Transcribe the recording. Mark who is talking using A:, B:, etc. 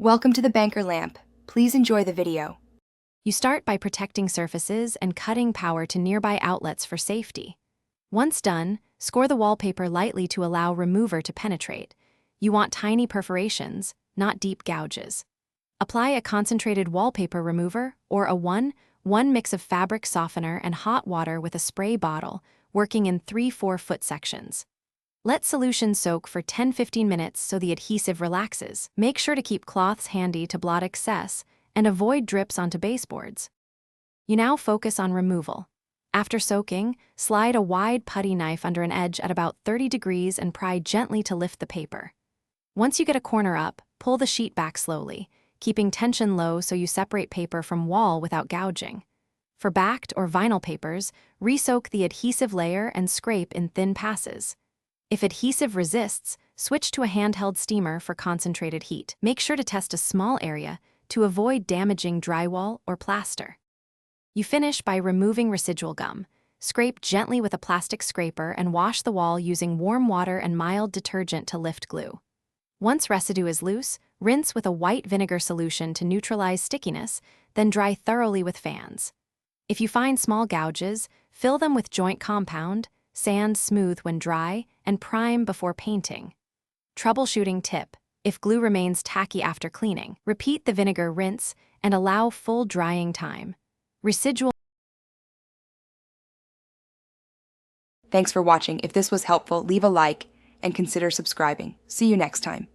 A: Welcome to the banker lamp. Please enjoy the video.
B: You start by protecting surfaces and cutting power to nearby outlets for safety. Once done, score the wallpaper lightly to allow remover to penetrate. You want tiny perforations, not deep gouges. Apply a concentrated wallpaper remover or a 1:1 mix of fabric softener and hot water with a spray bottle, working in 3-4 foot sections. Let solution soak for 10-15 minutes so the adhesive relaxes. Make sure to keep cloths handy to blot excess and avoid drips onto baseboards. You now focus on removal. After soaking, slide a wide putty knife under an edge at about 30 degrees and pry gently to lift the paper. Once you get a corner up, pull the sheet back slowly, keeping tension low so you separate paper from wall without gouging. For backed or vinyl papers, re-soak the adhesive layer and scrape in thin passes. If adhesive resists, switch to a handheld steamer for concentrated heat. Make sure to test a small area to avoid damaging drywall or plaster. You finish by removing residual gum. Scrape gently with a plastic scraper and wash the wall using warm water and mild detergent to lift glue. Once residue is loose, rinse with a white vinegar solution to neutralize stickiness, then dry thoroughly with fans. If you find small gouges, fill them with joint compound, sand smooth when dry, and prime before painting. Troubleshooting tip: if glue remains tacky after cleaning, repeat the vinegar rinse and allow full drying time. Residual.
A: Thanks for watching. If this was helpful, leave a like and consider subscribing. See you next time.